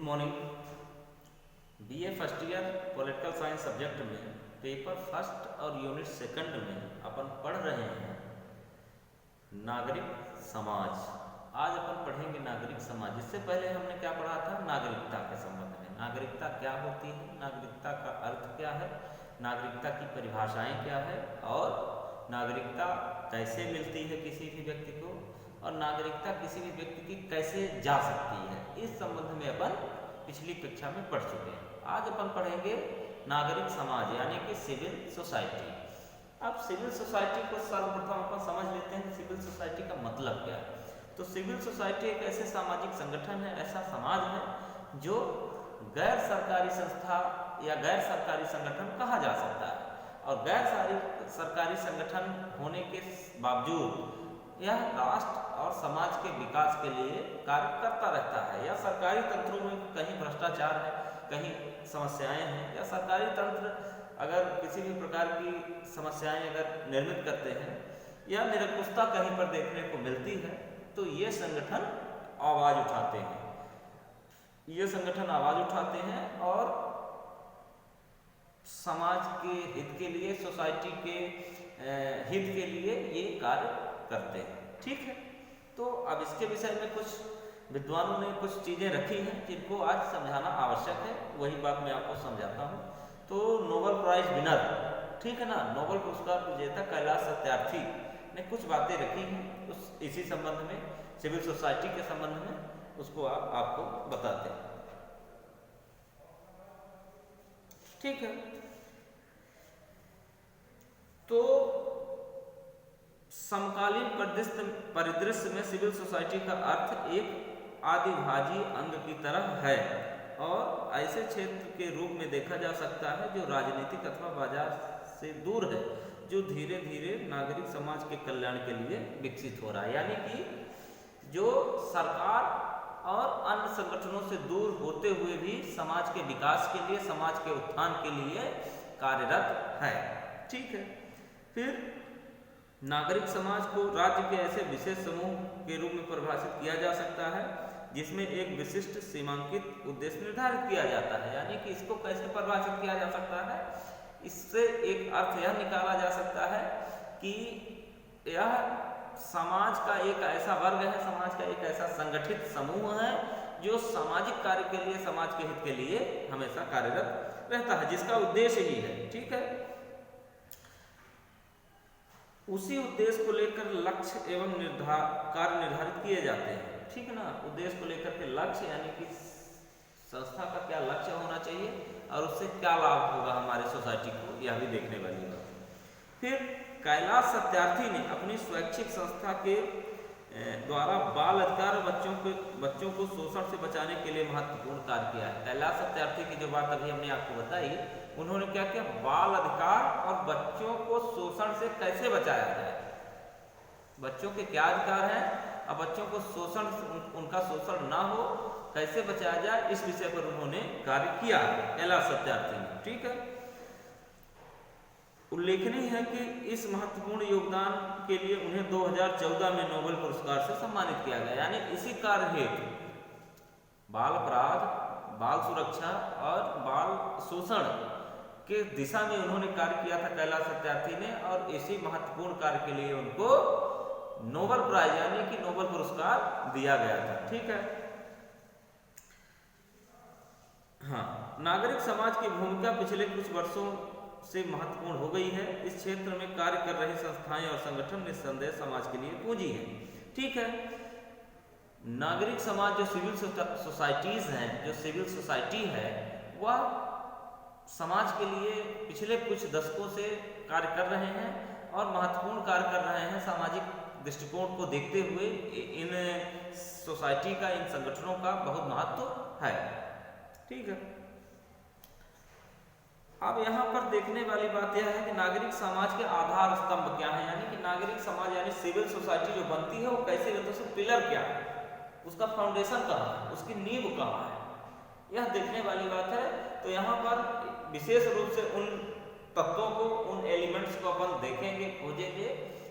Morning. BA first year political science subject में paper first और unit second में अपन पढ़ रहे हैं नागरिक समाज। आज अपन पढ़ेंगे नागरिक समाज। इससे पहले हमने क्या पढ़ा था? नागरिकता के संबंध में। नागरिकता क्या होती है, नागरिकता का अर्थ क्या है, नागरिकता की परिभाषाएं क्या है और नागरिकता कैसे मिलती है किसी भी व्यक्ति को, और नागरिकता किसी भी व्यक्ति की कैसे जा सकती है, इस संबंध में अपन पिछली कक्षा में पढ़ चुके हैं। आज अपन पढ़ेंगे नागरिक समाज यानी कि सिविल सोसाइटी। अब सिविल सोसाइटी को सर्वप्रथम अपन समझ लेते हैं सिविल सोसाइटी का मतलब क्या है। तो सिविल सोसाइटी एक ऐसे सामाजिक संगठन है, ऐसा समाज है जो गैर सरकारी संस्था या गैर सरकारी संगठन कहा जा सकता है, और गैर सरकारी संगठन होने के बावजूद यह राष्ट्र और समाज के विकास के लिए कार्य करता रहता है। या सरकारी तंत्रों में कहीं भ्रष्टाचार है, कहीं समस्याएं हैं, या सरकारी तंत्र अगर किसी भी प्रकार की समस्याएं अगर निर्मित करते हैं या निरंकुशता कहीं पर देखने को मिलती है, तो ये संगठन आवाज उठाते हैं। ये संगठन आवाज उठाते हैं और समाज के हित के लिए, सोसाइटी के हित के लिए ये कार्य करते हैं। ठीक है, तो अब इसके विषय में कुछ विद्वानों ने कुछ चीजें रखी हैं जिनको आज समझाना आवश्यक है। वही बात मैं आपको समझाता हूँ। तो नोबेल प्राइज विनर, ठीक है ना, नोबेल पुरस्कार विजेता कैलाश सत्यार्थी ने कुछ बातें रखी हैं उस इसी संबंध में, सिविल सोसाइटी के संबंध में, उसको आपको बताते हैं। ठीक है, तो समकालीन परिदृश्य में सिविल सोसाइटी का अर्थ एक आदिभाजी अंग की तरह है और ऐसे क्षेत्र के रूप में देखा जा सकता है जो राजनीतिक अथवा बाजार से दूर है, जो धीरे धीरे नागरिक समाज के कल्याण के लिए विकसित हो रहा है। यानी कि जो सरकार और अन्य संगठनों से दूर होते हुए भी समाज के विकास के लिए, समाज के उत्थान के लिए कार्यरत है। ठीक है, फिर नागरिक समाज को राज्य के ऐसे विशेष समूह के रूप में परिभाषित किया जा सकता है जिसमें एक विशिष्ट सीमांकित उद्देश्य निर्धारित किया जाता है। यानी कि इसको कैसे परिभाषित किया जा सकता है, इससे एक अर्थ यह निकाला जा सकता है कि यह समाज का एक ऐसा वर्ग है, समाज का एक ऐसा संगठित समूह है जो सामाजिक कार्य के लिए, समाज के हित के लिए हमेशा कार्यरत रहता है, जिसका उद्देश्य ही है। ठीक है, उसी उद्देश्य को लेकर लक्ष्य एवं कार्य निर्धारित किए जाते हैं। ठीक है ना, उद्देश्य को लेकर के लक्ष्य यानी कि संस्था का क्या लक्ष्य होना चाहिए और उससे क्या लाभ होगा हमारे सोसाइटी को, यह भी देखने वाली बात। फिर कैलाश सत्यार्थी ने अपनी स्वैच्छिक संस्था के द्वारा बाल अधिकार और बच्चों को शोषण से बचाने के लिए महत्वपूर्ण कार्य किया है। कैलाश सत्यार्थी की जो बात अभी हमने आपको बताई, उन्होंने क्या किया, बाल अधिकार और बच्चों को शोषण से कैसे बचाया जाए, बच्चों के क्या अधिकार हैं और बच्चों को उनका शोषण ना हो, कैसे बचाया जाए, इस विषय पर उन्होंने कार्य किया कैलाश सत्यार्थी ने। ठीक है, उल्लेखनीय है कि इस महत्वपूर्ण योगदान के लिए उन्हें 2014 में नोबेल पुरस्कार से सम्मानित किया गया। यानी इसी कार्य हेतु बाल अपराध, बाल सुरक्षा और बाल शोषण के दिशा में उन्होंने कार्य किया था कैलाश सत्यार्थी ने, और इसी महत्वपूर्ण कार्य के लिए उनको नोबेल प्राइज यानी कि नोबेल पुरस्कार दिया गया था। ठीक है, हाँ, नागरिक समाज की भूमिका पिछले कुछ वर्षों से महत्वपूर्ण हो गई है। इस क्षेत्र में कार्य कर रही संस्थाएं और संगठन निस्संदेह समाज के लिए पूंजी है। ठीक है, नागरिक समाज जो सिविल सोसाइटीज हैं, जो सिविल सोसाइटी है, वह समाज के लिए पिछले कुछ दशकों से कार्य कर रहे हैं और महत्वपूर्ण कार्य कर रहे हैं। सामाजिक दृष्टिकोण को देखते हुए इन सोसाइटी का, इन संगठनों का बहुत महत्व है। ठीक है, अब यहाँ पर देखने वाली बात यह है कि नागरिक समाज के आधार स्तंभ क्या है। यानी कि नागरिक समाज यानी सिविल सोसाइटी जो बनती है वो कैसे बनती है, उसका पिलर क्या है, उसका फाउंडेशन कहाँ है, उसकी नींव कहाँ है, यह देखने वाली बात है। तो यहाँ पर विशेष रूप से उन तत्वों को, उन एलिमेंट्स को अपन देखेंगे, खोजेंगे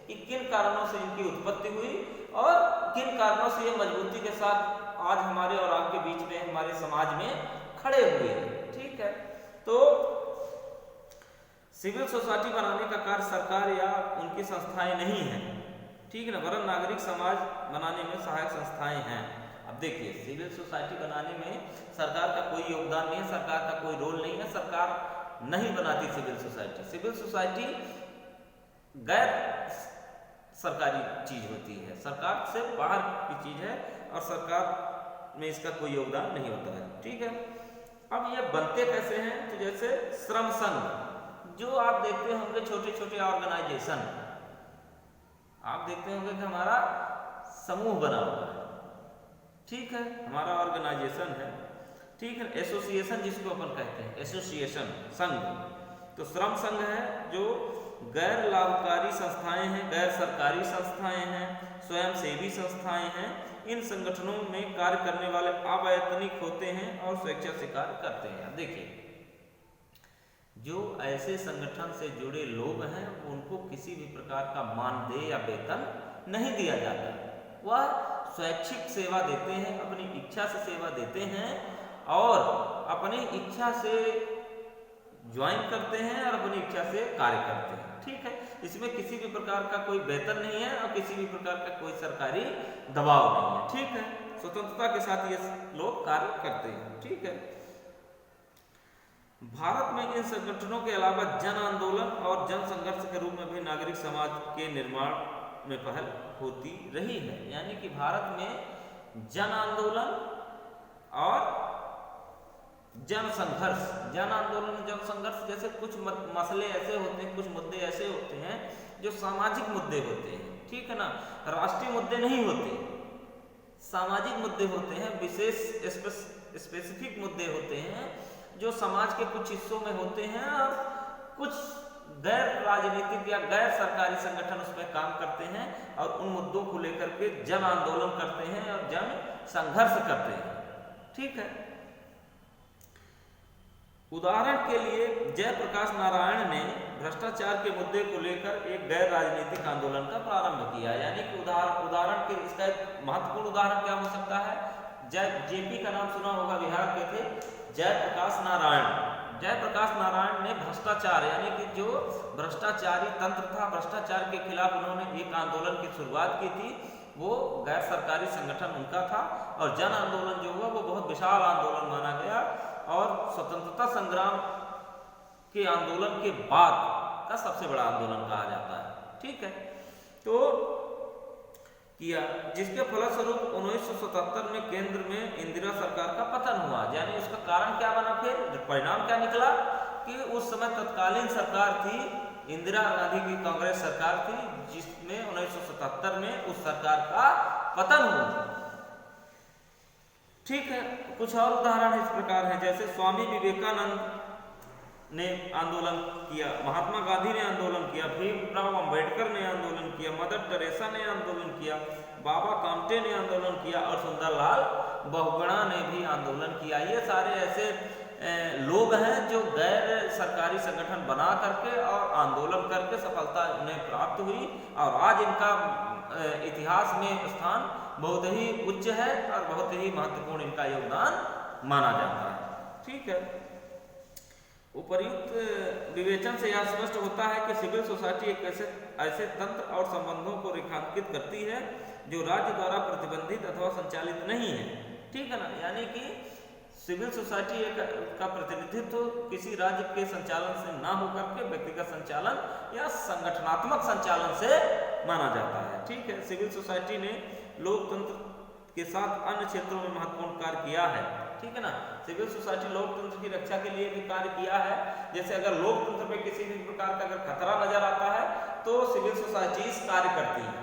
कि किन कारणों से इनकी उत्पत्ति हुई और किन कारणों से ये मजबूती के साथ आज हमारे और आपके बीच में, हमारे समाज में खड़े हुए हैं। ठीक है, तो सिविल सोसाइटी बनाने का कार्य सरकार या उनकी संस्थाएं नहीं है, ठीक है ना, वरन नागरिक समाज बनाने में सहायक संस्थाएं हैं। अब देखिए, सिविल सोसाइटी बनाने में सरकार का कोई योगदान नहीं है, सरकार का कोई रोल नहीं है, सरकार नहीं बनाती सिविल सोसाइटी। सिविल सोसाइटी गैर सरकारी चीज होती है, सरकार से बाहर की चीज है और सरकार में इसका कोई योगदान नहीं होता है। ठीक है, अब ये बनते कैसे हैं? तो जैसे श्रम संघ, जो आप देखते होंगे छोटे छोटे ऑर्गेनाइजेशन, आप देखते होंगे कि हमारा समूह बना हुआ है, ठीक है, हमारा ऑर्गेनाइजेशन है, ठीक है, एसोसिएशन जिसको अपन कहते हैं, एसोसिएशन, संघ। तो श्रम संघ है जो गैर लाभकारी संस्थाएं हैं, गैर सरकारी संस्थाएं हैं, स्वयंसेवी संस्थाएं हैं। इन संगठनों में कार्य करने वाले अवैतनिक होते हैं और स्वेच्छा से कार्य करते हैं। अब देखिए, जो ऐसे संगठन से जुड़े लोग हैं उनको किसी भी प्रकार का मानदेय या वेतन नहीं दिया जाता, वह स्वैच्छिक सेवा देते हैं, अपनी इच्छा से सेवा देते हैं और अपनी इच्छा से ज्वाइन करते हैं और अपनी इच्छा से कार्य करते हैं। ठीक है, इसमें किसी भी प्रकार का कोई वेतन नहीं है और किसी भी प्रकार का कोई सरकारी दबाव नहीं है। ठीक है, स्वतंत्रता के साथ ये लोग कार्य करते हैं। ठीक है, भारत में इन संगठनों के अलावा जन आंदोलन और जन संघर्ष के रूप में भी नागरिक समाज के निर्माण में पहल होती रही है। यानी कि भारत में जन आंदोलन और जन संघर्ष, जन आंदोलन, जन संघर्ष जैसे कुछ मसले ऐसे होते हैं, कुछ मुद्दे ऐसे होते हैं जो सामाजिक मुद्दे होते हैं, ठीक है ना, राष्ट्रीय मुद्दे नहीं होते, सामाजिक मुद्दे होते हैं, विशेष स्पेसिफिक मुद्दे होते हैं जो समाज के कुछ हिस्सों में होते हैं और कुछ गैर राजनीतिक या गैर सरकारी संगठन उसमें काम करते हैं और उन मुद्दों को लेकर के जन आंदोलन करते हैं और जन संघर्ष करते हैं। ठीक है, उदाहरण के लिए जयप्रकाश नारायण ने भ्रष्टाचार के मुद्दे को लेकर एक गैर राजनीतिक आंदोलन का प्रारंभ किया। यानी कि उदाहरण के इसका एक महत्वपूर्ण उदाहरण क्या हो सकता है? जेपी का नाम सुना होगा, बिहार के थे जयप्रकाश नारायण। जयप्रकाश नारायण ने भ्रष्टाचार, यानी कि जो भ्रष्टाचारी तंत्र था, भ्रष्टाचार के खिलाफ उन्होंने एक आंदोलन की शुरुआत की थी। वो गैर सरकारी संगठन उनका था और जन आंदोलन जो हुआ वो बहुत विशाल आंदोलन माना गया और स्वतंत्रता संग्राम के आंदोलन के बाद का सबसे बड़ा आंदोलन कहा जाता है। ठीक है, तो किया, जिसके फलस्वरूप 1977 में केंद्र में इंदिरा सरकार का पतन हुआ। यानी उसका कारण क्या बना, फिर परिणाम क्या निकला कि उस समय तत्कालीन सरकार थी, इंदिरा गांधी की कांग्रेस सरकार थी, जिसमें 1977 में उस सरकार का पतन हुआ। ठीक है, कुछ और उदाहरण इस प्रकार हैं, जैसे स्वामी विवेकानंद ने आंदोलन किया, महात्मा गांधी ने आंदोलन किया, भीमराव अंबेडकर ने आंदोलन किया, मदर टेरेसा ने आंदोलन किया, बाबा कामटे ने आंदोलन किया और सुंदरलाल बहुगुणा ने भी आंदोलन किया। ये सारे ऐसे लोग हैं जो गैर सरकारी संगठन बना करके और आंदोलन करके सफलता उन्हें प्राप्त हुई और आज इनका इतिहास में स्थान बहुत ही उच्च है और बहुत ही महत्वपूर्ण इनका योगदान माना जाता है। ठीक है, उपर्युक्त विवेचन से यह स्पष्ट होता है कि सिविल सोसाइटी एक ऐसे तंत्र और संबंधों को रेखांकित करती है जो राज्य द्वारा प्रतिबंधित अथवा संचालित नहीं है। ठीक है ना, यानी कि सिविल सोसाइटी का प्रतिनिधित्व किसी राज्य के संचालन से ना होकर के व्यक्तिगत संचालन या संगठनात्मक संचालन से माना जाता है। ठीक है, सिविल सोसाइटी ने लोकतंत्र के साथ अन्य क्षेत्रों में महत्वपूर्ण कार्य किया है। ठीक है ना, सिविल सोसाइटी लोकतंत्र की रक्षा के लिए भी कार्य किया है। जैसे अगर लोकतंत्र पे किसी भी प्रकार का अगर खतरा नजर आता है तो सिविल सोसाइटी कार्य करती है,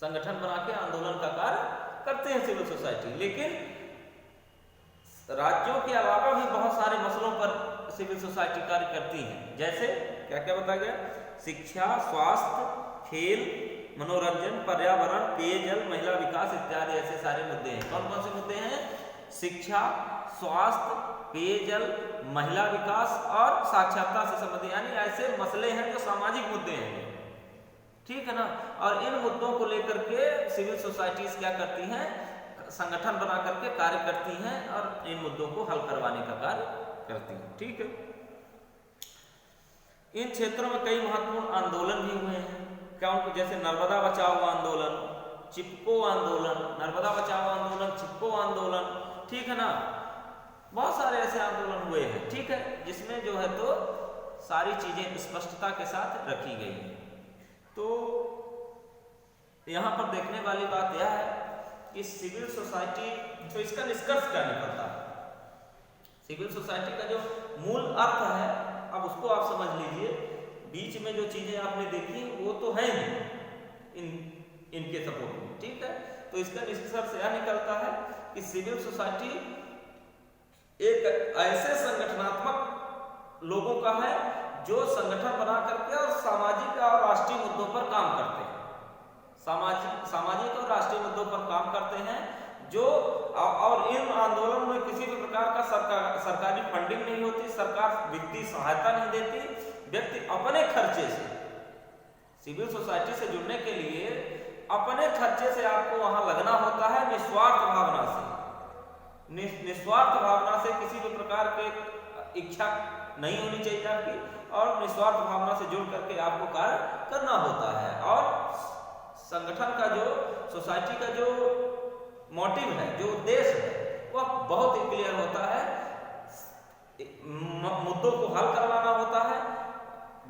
संगठन बना के आंदोलन का कार्य करते हैं सिविल सोसाइटी। लेकिन राज्यों के अलावा भी बहुत सारे मसलों पर सिविल सोसाइटी कार्य करती है। जैसे क्या क्या बताया गया, शिक्षा, स्वास्थ्य, खेल, मनोरंजन, पर्यावरण, पेयजल, महिला विकास इत्यादि ऐसे सारे मुद्दे हैं। कौन कौन से मुद्दे हैं? शिक्षा, स्वास्थ्य, पेयजल, महिला विकास और साक्षरता से संबंधित, यानी ऐसे मसले हैं जो सामाजिक मुद्दे हैं। ठीक है ना, और इन मुद्दों को लेकर के सिविल सोसाइटीज क्या करती हैं, संगठन बना करके कार्य करती हैं और इन मुद्दों को हल करवाने का कार्य करती हैं। ठीक है, इन क्षेत्रों में कई महत्वपूर्ण आंदोलन भी हुए हैं, क्योंकि जैसे नर्मदा बचाओ आंदोलन, चिपको आंदोलन, नर्मदा बचाओ आंदोलन, चिपको आंदोलन, ठीक है ना, बहुत सारे ऐसे आंदोलन हुए हैं। ठीक है, जिसमें जो है तो सारी चीजें स्पष्टता के साथ रखी गई हैं। तो यहाँ पर देखने वाली बात यह है कि सिविल सोसाइटी, तो इसका निष्कर्ष क्या निकलता है, सिविल सोसाइटी का जो मूल अर्थ है, अब उसको आप समझ लीजिए। बीच में जो चीजें आपने देखी वो तो है ही इनके सपोर्ट में। ठीक है, तो इसका निष्कर्ष यह निकलता है कि सिविल सोसाइटी एक ऐसे संगठनात्मक लोगों का है जो संगठन बना करके और सामाजिक और राष्ट्रीय मुद्दों पर काम करते हैं, सामाजिक और राष्ट्रीय मुद्दों पर काम करते हैं, जो और इन आंदोलन में किसी भी प्रकार का सरकारी फंडिंग नहीं होती, सरकार वित्तीय सहायता नहीं देती, व्यक्ति अपने खर्चे से, सिविल सोसाइटी से जुड़ने के लिए अपने खर्चे से आपको वहां लगना होता है, निस्वार्थ भावना से, निस्वार्थ भावना से, किसी भी प्रकार के इच्छा नहीं होनी चाहिए आपकी, और निस्वार्थ भावना से जुड़ करके आपको कार्य करना होता है। और संगठन का जो, सोसाइटी का जो मोटिव है, जो उद्देश्य है, वह बहुत ही क्लियर होता है, मुद्दों को हल करवाना होता है,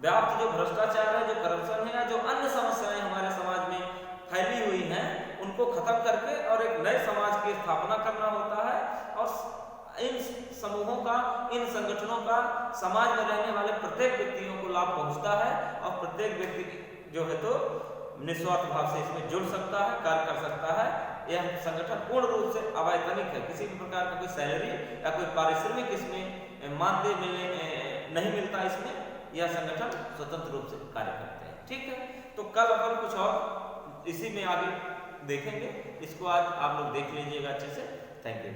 व्याप्त जो भ्रष्टाचार है, जो करप्शन है, या जो अन्य समस्याएं हमारे समाज में फैली हुई हैं, उनको खत्म करके और एक नए समाज की स्थापना करना होता है। और इन समूहों का, इन संगठनों का समाज में रहने वाले प्रत्येक व्यक्तियों को लाभ पहुंचता है, और प्रत्येक व्यक्ति जो है तो निस्वार्थ भाव से इसमें जुड़ सकता है, कार्य कर सकता है। यह संगठन पूर्ण रूप से अवैतनिक है, किसी भी प्रकार का कोई सैलरी या कोई पारिश्रमिक इसमें मानदेय नहीं मिलता, इसमें यह संगठन स्वतंत्र रूप से कार्य करते हैं। ठीक है, तो कल अपन कुछ और इसी में आगे देखेंगे, इसको आज आप लोग देख लीजिएगा अच्छे से। Thank you.